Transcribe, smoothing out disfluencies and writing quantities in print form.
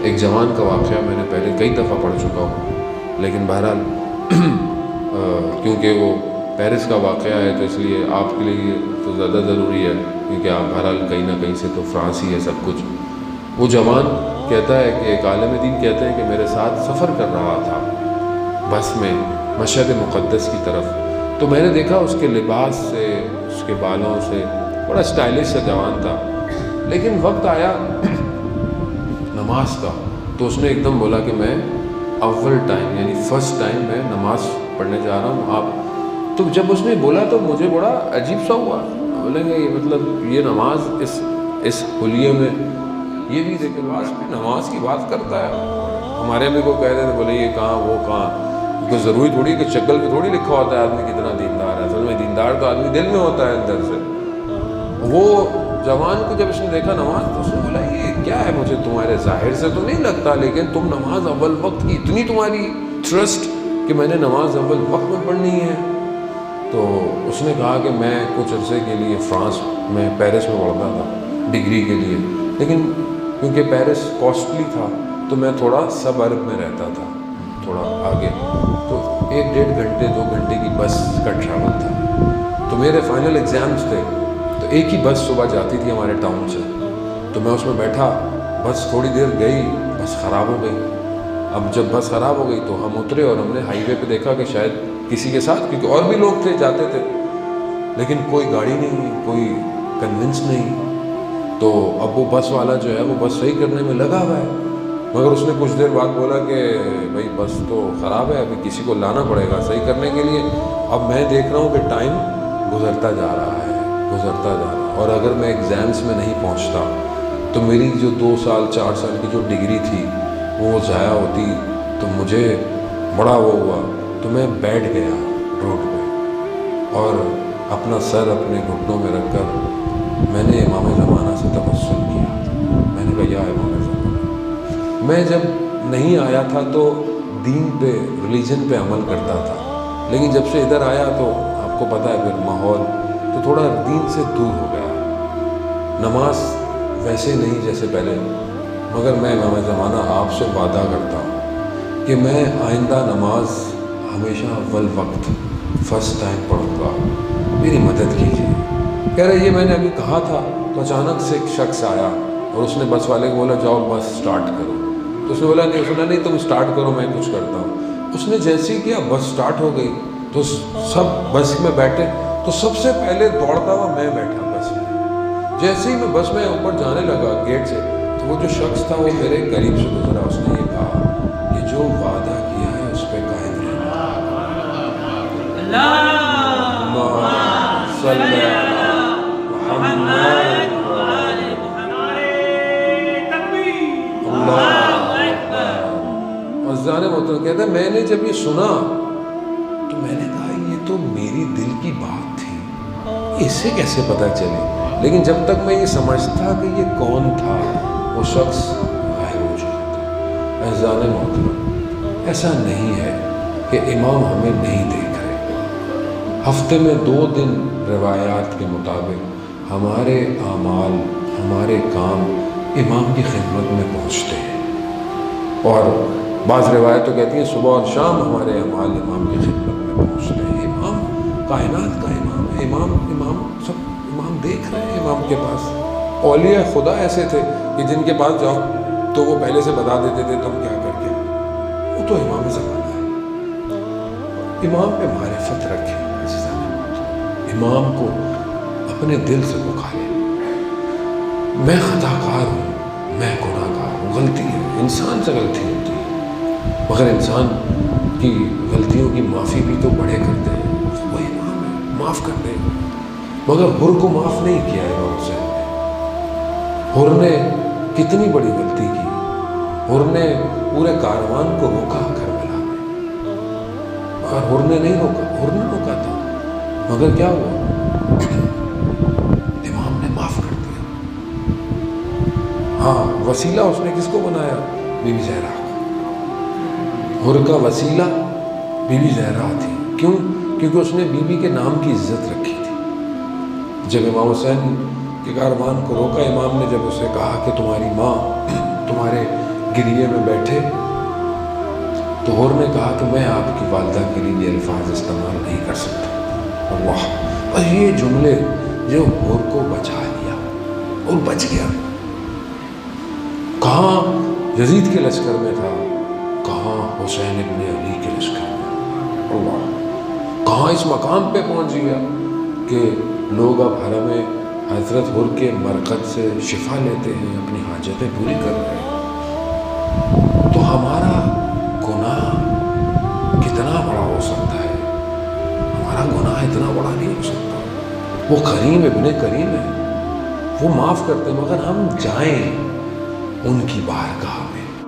ایک جوان کا واقعہ میں نے پہلے کئی دفعہ پڑھ چکا ہوں، لیکن بہرحال کیونکہ وہ پیرس کا واقعہ ہے تو اس لیے آپ کے لیے تو زیادہ ضروری ہے، کیونکہ آپ بہرحال کہیں نہ کہیں سے تو فرانس ہی ہے سب کچھ۔ وہ جوان کہتا ہے کہ ایک عالم دین کہتے ہیں کہ میرے ساتھ سفر کر رہا تھا بس میں مشہد مقدس کی طرف، تو میں نے دیکھا اس کے لباس سے، اس کے بالوں سے بڑا اسٹائلش سا جوان تھا، لیکن وقت آیا نماز کا تو اس نے ایک دم بولا کہ میں اول ٹائم یعنی فرسٹ ٹائم میں نماز پڑھنے جا رہا ہوں آپ۔ تو جب اس نے بولا تو مجھے بڑا عجیب سا ہوا، بولیں گے یہ مطلب یہ نماز اس حلیے میں یہ بھی دیکھے نماز کی بات کرتا ہے۔ ہمارے بھی کو کہہ رہے تھے بولے یہ کہاں وہ کہاں، کیونکہ ضروری تھوڑی کہ شکل پہ تھوڑی لکھا ہوتا ہے آدمی کتنا دیندار ہے، اصل میں دیندار تو آدمی دل میں ہوتا ہے اندر سے۔ وہ جوان کو جب اس نے دیکھا نماز تو اس نے بولا یہ کیا ہے، مجھے تمہارے ظاہر سے تو نہیں لگتا لیکن تم نماز اول وقت کی اتنی تمہاری ٹرسٹ کہ میں نے نماز اول وقت میں پڑھنی ہے۔ تو اس نے کہا کہ میں کچھ عرصے کے لیے فرانس میں پیرس میں پڑھتا تھا ڈگری کے لیے، لیکن کیونکہ پیرس کاسٹلی تھا تو میں تھوڑا سب عرب میں رہتا تھا تھوڑا آگے، تو 1-1.5 گھنٹے 2 گھنٹے کی بس کا ٹریول تھا۔ تو میرے فائنل ایگزامز تھے تو ایک ہی بس صبح جاتی تھی ہمارے ٹاؤن سے، تو میں اس میں بیٹھا، بس تھوڑی دیر گئی، بس خراب ہو گئی۔ اب جب بس خراب ہو گئی تو ہم اترے اور ہم نے ہائی وے پہ دیکھا کہ شاید کسی کے ساتھ، کیونکہ اور بھی لوگ تھے جاتے تھے لیکن کوئی گاڑی نہیں، کوئی کنونس نہیں۔ تو اب وہ بس والا جو ہے وہ بس صحیح کرنے میں لگا ہوا ہے، مگر اس نے کچھ دیر بعد بولا کہ بھائی بس تو خراب ہے، ابھی کسی کو لانا پڑے گا صحیح کرنے کے لیے۔ اب میں دیکھ رہا ہوں کہ ٹائم گزرتا جا رہا ہے، اور اگر میں ایگزامس میں نہیں پہنچتا تو میری جو 2 سال 4 سال کی جو ڈگری تھی وہ ضائع ہوتی۔ تو مجھے بڑا وہ ہوا، تو میں بیٹھ گیا روڈ پہ اور اپنا سر اپنے گھٹنوں میں رکھ کر میں نے امام زمانہ سے توسل کیا۔ میں نے کہا یا امام زمانہ، میں جب نہیں آیا تھا تو دین پہ ریلیجن پہ عمل کرتا تھا، لیکن جب سے ادھر آیا تو آپ کو پتہ ہے پھر ماحول تو تھوڑا دین سے دور ہو گیا، نماز ویسے نہیں جیسے پہلے، مگر میں امام زمانہ آپ سے وعدہ کرتا ہوں کہ میں آئندہ نماز ہمیشہ اول وقت فرسٹ ٹائم پڑھوں گا، میری مدد کیجیے۔ کہہ رہے یہ میں نے ابھی کہا تھا تو اچانک سے ایک شخص آیا اور اس نے بس والے کو بولا جاؤ بس سٹارٹ کرو، تو اس نے بولا نہیں تم سٹارٹ کرو میں کچھ کرتا ہوں۔ اس نے جیسے ہی کیا بس سٹارٹ ہو گئی تو سب بس میں بیٹھے، تو سب سے پہلے دوڑتا ہوا میں بیٹھا بس میں۔ جیسے ہی میں بس میں اوپر جانے لگا گیٹ سے تو وہ جو شخص تھا وہ میرے قریب سے گزرا، اس نے یہ کہا کہ جو وعدہ کیا ہے اس پہ قائم رہنا۔ محترم کہتا ہے میں نے جب یہ سنا تو میں نے کہا یہ تو میری دل کی بات تھی، اسے کیسے پتہ چلی؟ لیکن جب تک میں یہ سمجھتا کہ یہ کون تھا وہ شخص غائب ہو چکا تھا۔ اعزازِ محترم ایسا نہیں ہے کہ امام ہمیں نہیں دیکھ رہے، ہفتے میں 2 دن روایات کے مطابق ہمارے اعمال ہمارے کام امام کی خدمت میں پہنچتے ہیں، اور بعض روایت تو کہتی ہیں صبح اور شام ہمارے اعمال امام کی خدمت میں پہنچتے ہیں۔ امام کائنات کا امام ہے، امام سب امام دیکھ رہے ہیں امام کے پاس۔ اولیاء خدا ایسے تھے کہ جن کے پاس جاؤ تو وہ پہلے سے بتا دیتے تھے تم کیا کر کے، وہ تو امام زمانہ ہے۔ امام پہ معرفت رکھیں، امام کو اپنے دل سے پکاریں۔ میں خطا کار ہوں، میں گناہ گار ہوں، غلطی ہے، انسان سے غلطی ہوتی ہے، مگر انسان کی غلطیوں کی معافی بھی تو بڑے کرتے ہیں، وہ امام ہے معاف کر دے۔ مگر حر کو معاف نہیں کیا امام حسین نے۔ حر نے کتنی بڑی غلطی کی، حر نے پورے کاروان کو روکا کربلا میں، مگر حر نے نہیں روکا، حر نے روکا تھا، مگر کیا ہوا؟ امام نے معاف کر دیا۔ ہاں وسیلہ اس نے کس کو بنایا؟ بی بی زہرا کو۔ حر کا وسیلہ بی بی زہرا تھی، کیوں؟ کیونکہ اس نے بی بی کے نام کی عزت رکھی تھی۔ جب امام حسین کے کاروان کو روکا، امام نے جب اسے کہا کہ تمہاری ماں تمہارے گریے میں بیٹھے تو حور نے کہا کہ میں آپ کی والدہ کے لیے یہ الفاظ استعمال نہیں کر سکتا۔ اللہ! اور یہ جملے جو حور کو بچا لیا اور بچ گیا۔ کہاں یزید کے لشکر میں تھا، کہاں حسین ابن علی کے لشکر میں، اللہ! کہاں اس مقام پہ پہنچ گیا کہ لوگ اب حرم حضرت حر کے مرقد سے شفا لیتے ہیں، اپنی حاجتیں پوری کر رہے ہیں۔ تو ہمارا گناہ کتنا بڑا ہو سکتا ہے؟ ہمارا گناہ اتنا بڑا نہیں ہو سکتا۔ وہ کریم ابن کریم ہے، وہ معاف کرتے، مگر ہم جائیں ان کی بارگاہ